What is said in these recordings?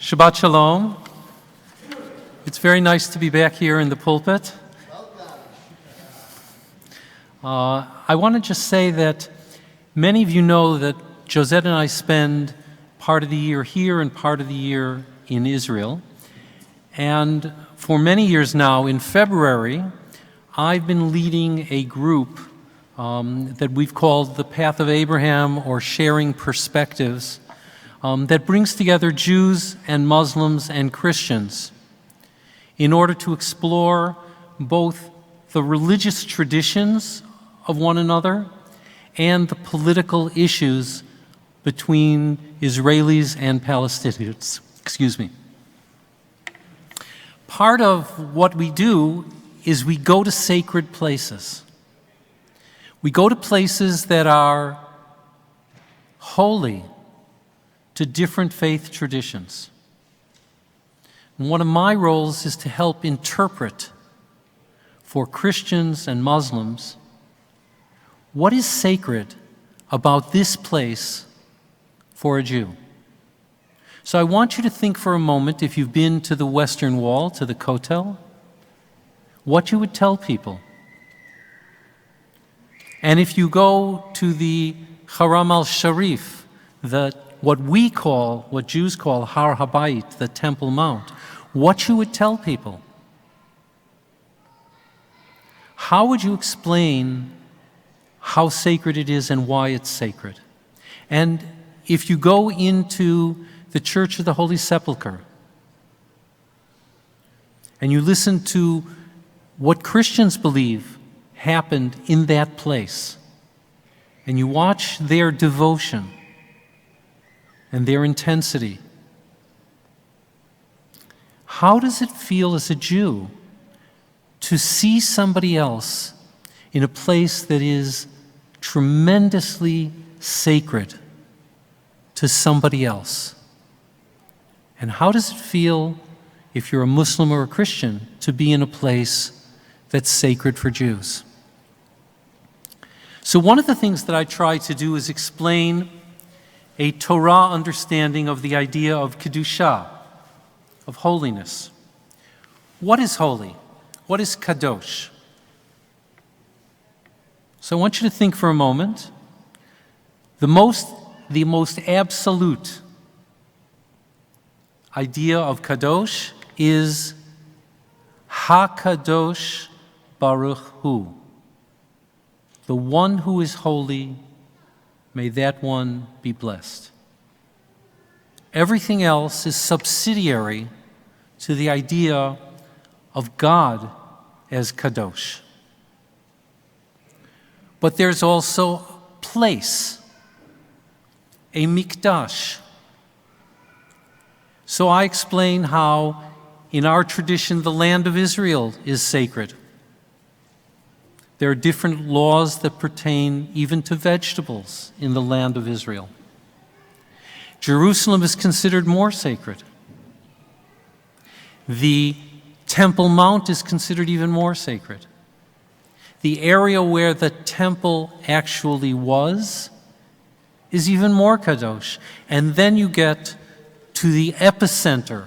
Shabbat Shalom. It's very nice to be back here in the pulpit. I want to just say that many of you know that Josette and I spend part of the year here and part of the year in Israel. And for many years now, in February, I've been leading a group that we've called the Path of Abraham, or Sharing Perspectives, that brings together Jews and Muslims and Christians in order to explore both the religious traditions of one another and the political issues between Israelis and Palestinians. Part of what we do is we go to sacred places. We go to places that are holy to different faith traditions. And one of my roles is to help interpret for Christians and Muslims what is sacred about this place for a Jew. So I want you to think for a moment, if you've been to the Western Wall, to the Kotel, what you would tell people. And if you go to the Haram al-Sharif, what Jews call Har Habayit, the Temple Mount, what you would tell people. How would you explain how sacred it is and why it's sacred? And if you go into the Church of the Holy Sepulchre and you listen to what Christians believe happened in that place, and you watch their devotion and their intensity, how does it feel as a Jew to see somebody else in a place that is tremendously sacred to somebody else? And how does it feel, if you're a Muslim or a Christian, to be in a place that's sacred for Jews? So one of the things that I try to do is explain a Torah understanding of the idea of Kedusha, of holiness. What is holy? What is kadosh? So I want you to think for a moment. The most absolute idea of kadosh is HaKadosh Baruch Hu. The one who is holy, may that one be blessed. Everything else is subsidiary to the idea of God as kadosh. But there's also place, a mikdash. So I explain how, in our tradition, the land of Israel is sacred. There are different laws that pertain even to vegetables in the land of Israel. Jerusalem is considered more sacred. The Temple Mount is considered even more sacred. The area where the temple actually was is even more kadosh. And then you get to the epicenter,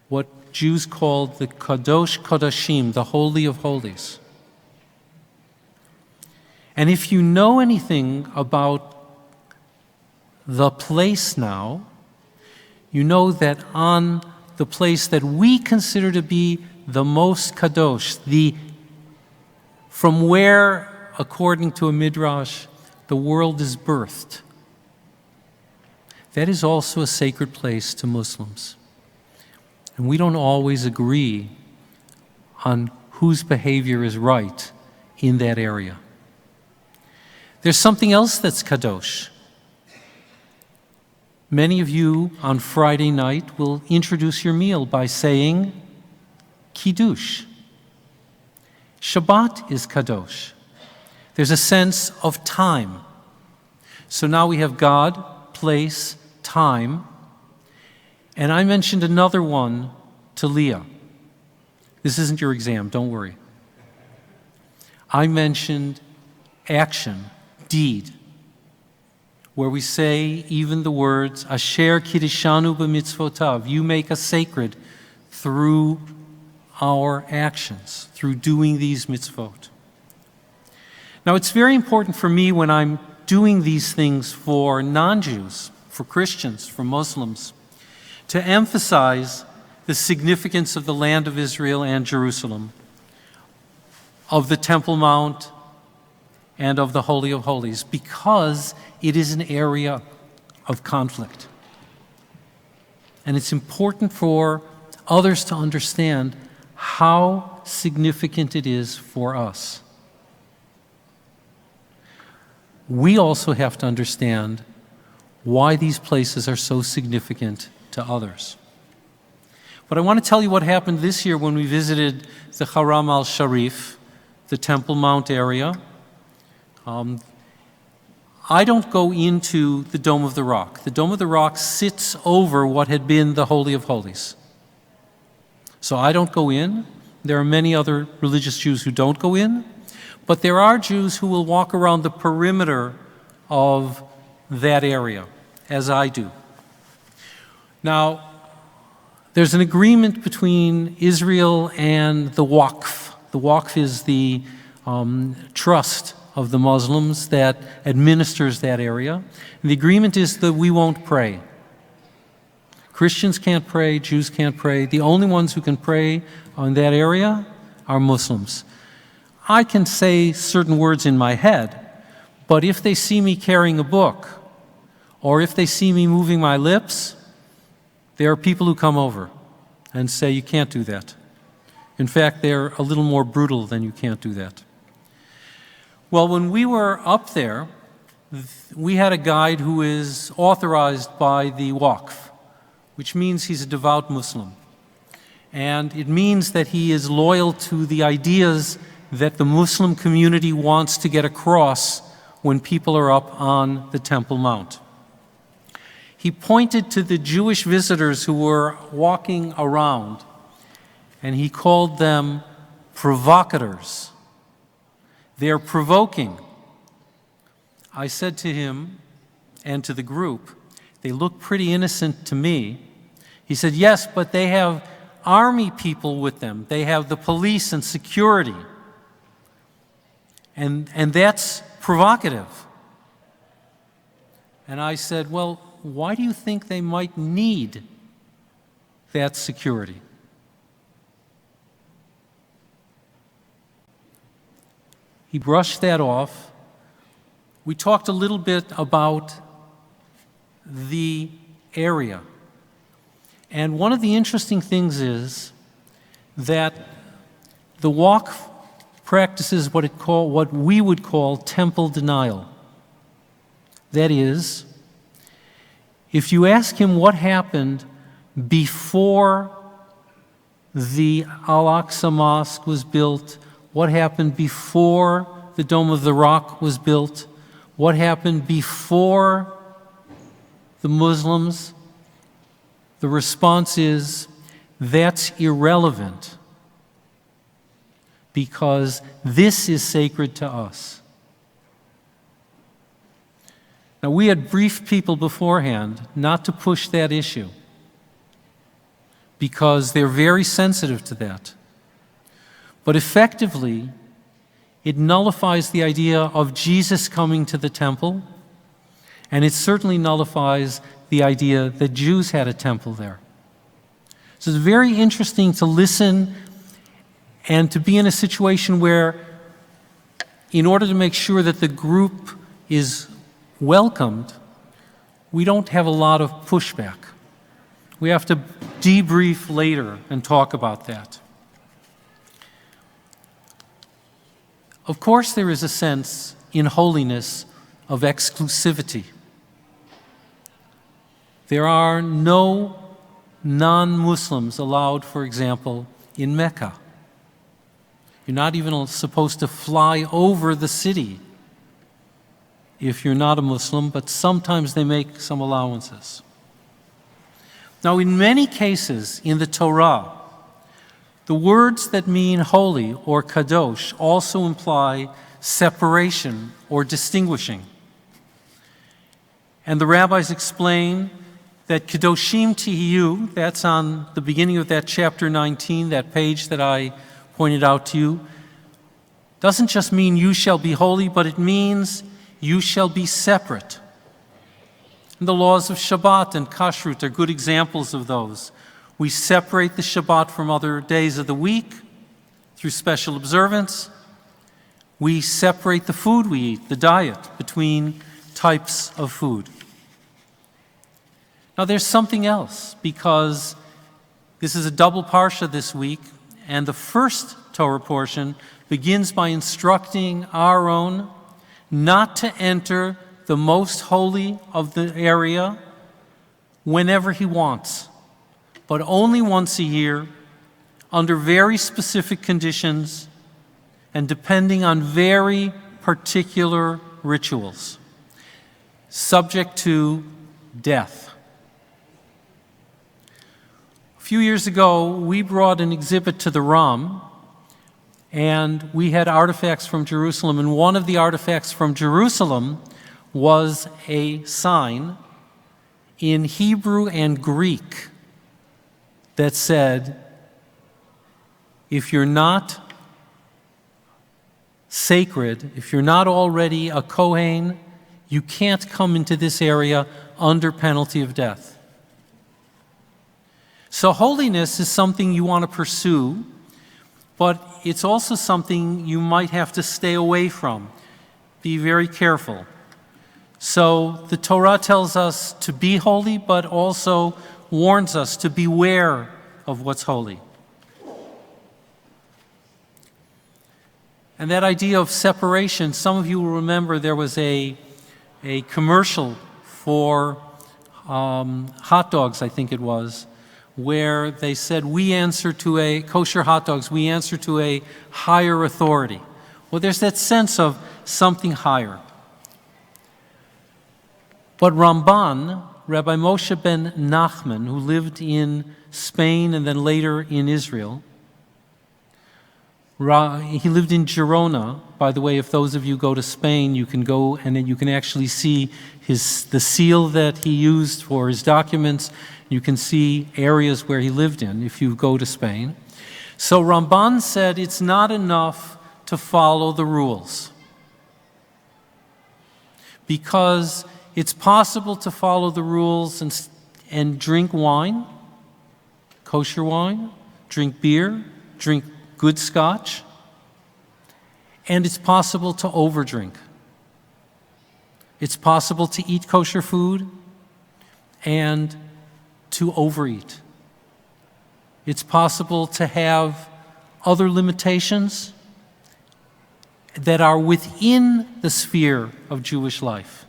what Jews called the Kadosh Kodashim, the Holy of Holies. And if you know anything about the place now, you know that on the place that we consider to be the most kadosh, from where, according to a midrash, the world is birthed, that is also a sacred place to Muslims. And we don't always agree on whose behavior is right in that area. There's something else that's kadosh. Many of you on Friday night will introduce your meal by saying Kiddush. Shabbat is kadosh. There's a sense of time. So now we have God, place, time. And I mentioned another one to Leah. This isn't your exam, don't worry. I mentioned action, deed. where we say even the words, Asher Kiddishanu b'mitzvotav, you make us sacred through our actions, through doing these mitzvot. Now, it's very important for me when I'm doing these things for non-Jews, for Christians, for Muslims, to emphasize the significance of the land of Israel and Jerusalem, of the Temple Mount, and of the Holy of Holies, because it is an area of conflict. And it's important for others to understand how significant it is for us. We also have to understand why these places are so significant to others. But I want to tell you what happened this year when we visited the Haram al-Sharif, the Temple Mount area. I don't go into the Dome of the Rock. The Dome of the Rock sits over what had been the Holy of Holies. So I don't go in. There are many other religious Jews who don't go in. But there are Jews who will walk around the perimeter of that area, as I do. Now, there's an agreement between Israel and the Waqf. The Waqf is the trust of the Muslims that administers that area. And the agreement is that we won't pray. Christians can't pray, Jews can't pray. The only ones who can pray on that area are Muslims. I can say certain words in my head, but if they see me carrying a book, or if they see me moving my lips, there are people who come over and say, you can't do that. In fact, they're a little more brutal than you can't do that. Well, when we were up there, we had a guide who is authorized by the Waqf, which means he's a devout Muslim. And it means that he is loyal to the ideas that the Muslim community wants to get across when people are up on the Temple Mount. He pointed to the Jewish visitors who were walking around, and he called them provocators. They're provoking. I said to him and to the group, they look pretty innocent to me. He said, yes, but they have army people with them. They have the police and security. And that's provocative. And I said, well, why do you think they might need that security? He brushed that off. We talked a little bit about the area. And one of the interesting things is that the Waqf practices what we would call temple denial. That is, if you ask him what happened before the Al-Aqsa Mosque was built, what happened before the Dome of the Rock was built, what happened before the Muslims, the response is, that's irrelevant, because this is sacred to us. Now, we had briefed people beforehand not to push that issue, because they're very sensitive to that. But effectively, it nullifies the idea of Jesus coming to the temple, and it certainly nullifies the idea that Jews had a temple there. So it's very interesting to listen and to be in a situation where, in order to make sure that the group is welcomed, we don't have a lot of pushback. We have to debrief later and talk about that. Of course, there is a sense in holiness of exclusivity. There are no non-Muslims allowed, for example, in Mecca. You're not even supposed to fly over the city if you're not a Muslim, but sometimes they make some allowances. Now, in many cases in the Torah, the words that mean holy or kadosh also imply separation or distinguishing. And the rabbis explain that Kedoshim Tihiyu, that's on the beginning of that chapter 19, that page that I pointed out to you, doesn't just mean you shall be holy, but it means you shall be separate. And the laws of Shabbat and Kashrut are good examples of those. We separate the Shabbat from other days of the week through special observance. We separate the food we eat, the diet, between types of food. Now there's something else, because this is a double parsha this week, and the first Torah portion begins by instructing Aaron not to enter the most holy of the area whenever he wants, but only once a year, under very specific conditions, and depending on very particular rituals, subject to death. A few years ago, we brought an exhibit to the Ram, and we had artifacts from Jerusalem, and one of the artifacts from Jerusalem was a sign in Hebrew and Greek that said, if you're not sacred, if you're not already a Kohen, you can't come into this area under penalty of death. So holiness is something you want to pursue, but it's also something you might have to stay away from. Be very careful. So the Torah tells us to be holy, but also warns us to beware of what's holy. And that idea of separation, some of you will remember there was a commercial for hot dogs, I think it was, where they said, we answer to a, kosher hot dogs, we answer to a higher authority. Well, there's that sense of something higher. But Ramban, Rabbi Moshe ben Nachman, who lived in Spain and then later in Israel, he lived in Girona. By the way, if those of you go to Spain, you can go and then you can actually see the seal that he used for his documents. You can see areas where he lived in if you go to Spain. So Ramban said it's not enough to follow the rules, because it's possible to follow the rules and drink wine, kosher wine, drink beer, drink good scotch, and it's possible to overdrink. It's possible to eat kosher food and to overeat. It's possible to have other limitations that are within the sphere of Jewish life,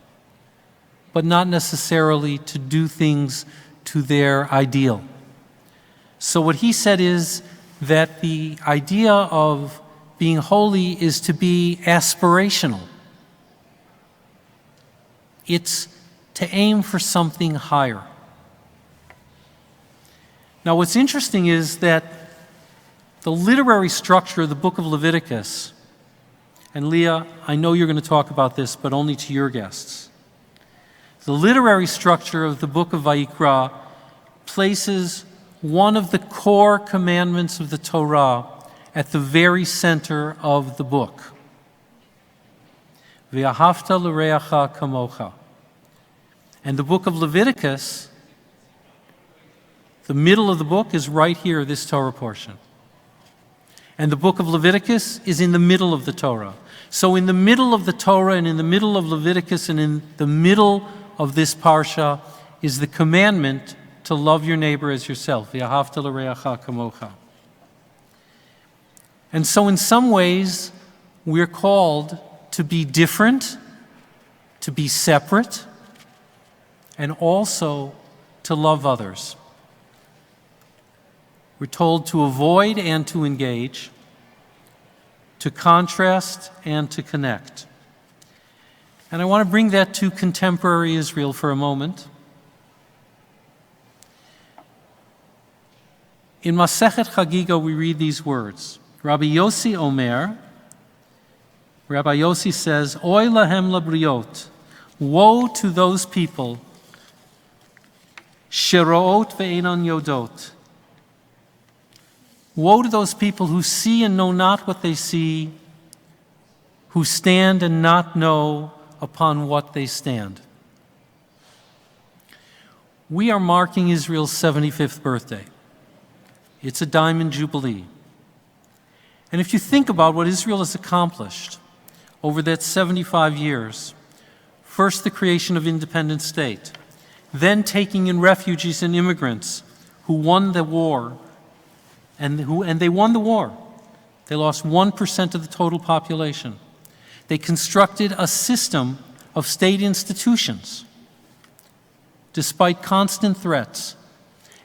but not necessarily to do things to their ideal. So what he said is that the idea of being holy is to be aspirational. It's to aim for something higher. Now, what's interesting is that the literary structure of the book of Leviticus, and Leah, I know you're going to talk about this, but only to your guests. The literary structure of the book of Vayikra places one of the core commandments of the Torah at the very center of the book. V'ahavta l'reacha kamocha. And the book of Leviticus, the middle of the book is right here, this Torah portion. And the book of Leviticus is in the middle of the Torah. So in the middle of the Torah and in the middle of Leviticus and in the middle of this parsha is the commandment to love your neighbor as yourself. V'ahavta l'reacha kamocha. And so in some ways, we're called to be different, to be separate, and also to love others. We're told to avoid and to engage, to contrast and to connect. And I want to bring that to contemporary Israel for a moment. In Masechet Chagiga, we read these words. Rabbi Yossi Omer, Rabbi Yossi says, Oy lahem labriot, Woe to those people, sheroot ve'enon yodot. Woe to those people who see and know not what they see, who stand and not know upon what they stand. We are marking Israel's 75th birthday. It's a diamond jubilee. And if you think about what Israel has accomplished over that 75 years, first the creation of independent state, then taking in refugees and immigrants who won the war, and they won the war. They lost 1% of the total population. They constructed a system of state institutions despite constant threats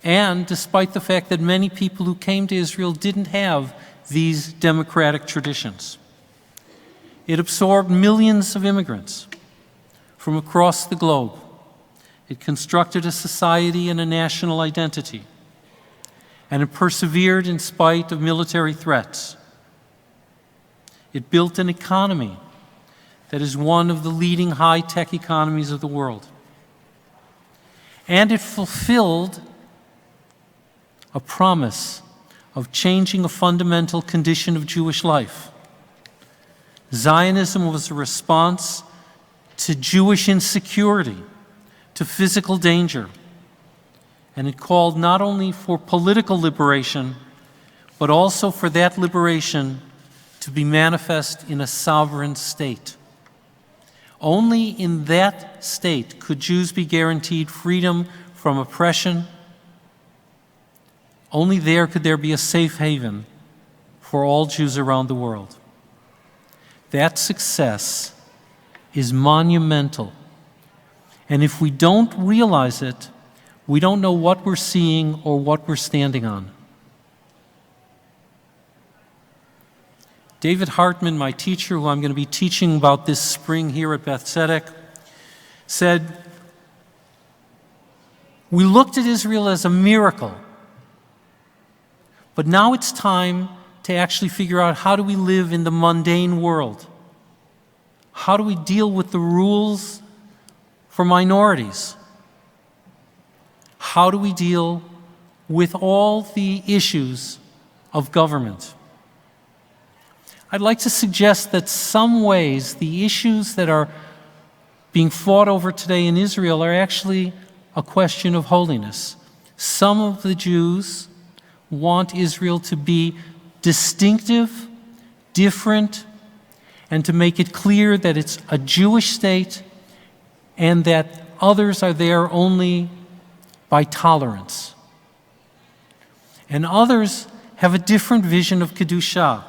and despite the fact that many people who came to Israel didn't have these democratic traditions. It absorbed millions of immigrants from across the globe. It constructed a society and a national identity. And it persevered in spite of military threats. It built an economy that is one of the leading high-tech economies of the world. And it fulfilled a promise of changing a fundamental condition of Jewish life. Zionism was a response to Jewish insecurity, to physical danger, and it called not only for political liberation, but also for that liberation to be manifest in a sovereign state. Only in that state could Jews be guaranteed freedom from oppression. Only there could there be a safe haven for all Jews around the world. That success is monumental. And if we don't realize it, we don't know what we're seeing or what we're standing on. David Hartman, my teacher, who I'm going to be teaching about this spring here at Beth Tzedec, said, "We looked at Israel as a miracle, but now it's time to actually figure out how do we live in the mundane world? How do we deal with the rules for minorities? How do we deal with all the issues of government?" I'd like to suggest that some ways the issues that are being fought over today in Israel are actually a question of holiness. Some of the Jews want Israel to be distinctive, different, and to make it clear that it's a Jewish state and that others are there only by tolerance. And others have a different vision of Kedusha.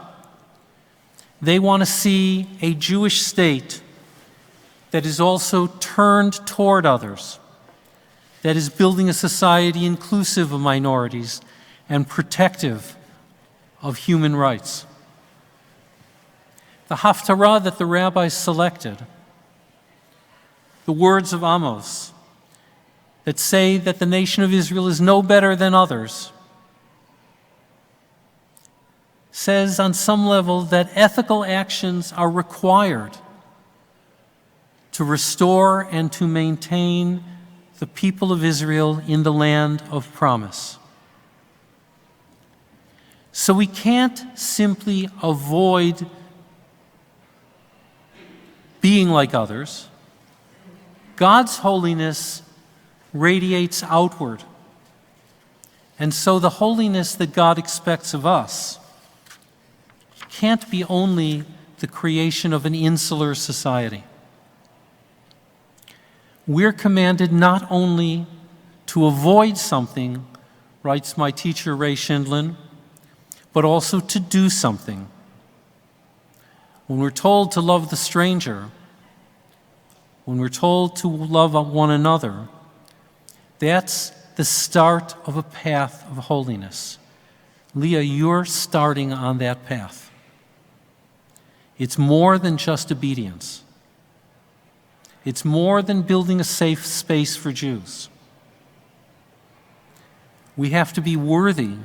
They want to see a Jewish state that is also turned toward others, that is building a society inclusive of minorities and protective of human rights. The Haftarah that the rabbis selected, the words of Amos that say that the nation of Israel is no better than others, says on some level that ethical actions are required to restore and to maintain the people of Israel in the land of promise. So we can't simply avoid being like others. God's holiness radiates outward. And so the holiness that God expects of us can't be only the creation of an insular society. We're commanded not only to avoid something, writes my teacher Ray Shindlin, but also to do something. When we're told to love the stranger, when we're told to love one another, that's the start of a path of holiness. Leah, you're starting on that path. It's more than just obedience. It's more than building a safe space for Jews. We have to be worthy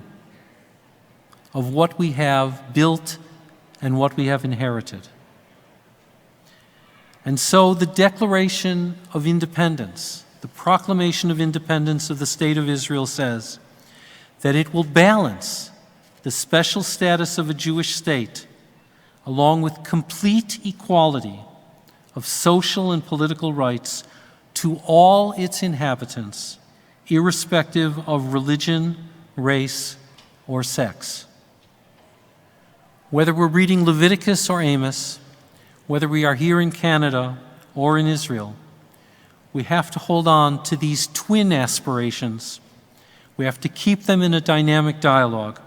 of what we have built and what we have inherited. And so the Declaration of Independence, the Proclamation of Independence of the State of Israel says that it will balance the special status of a Jewish state along with complete equality of social and political rights to all its inhabitants, irrespective of religion, race, or sex. Whether we're reading Leviticus or Amos, whether we are here in Canada or in Israel, we have to hold on to these twin aspirations. We have to keep them in a dynamic dialogue.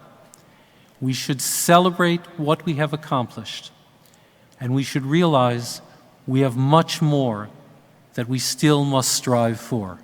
We should celebrate what we have accomplished, and we should realize we have much more that we still must strive for.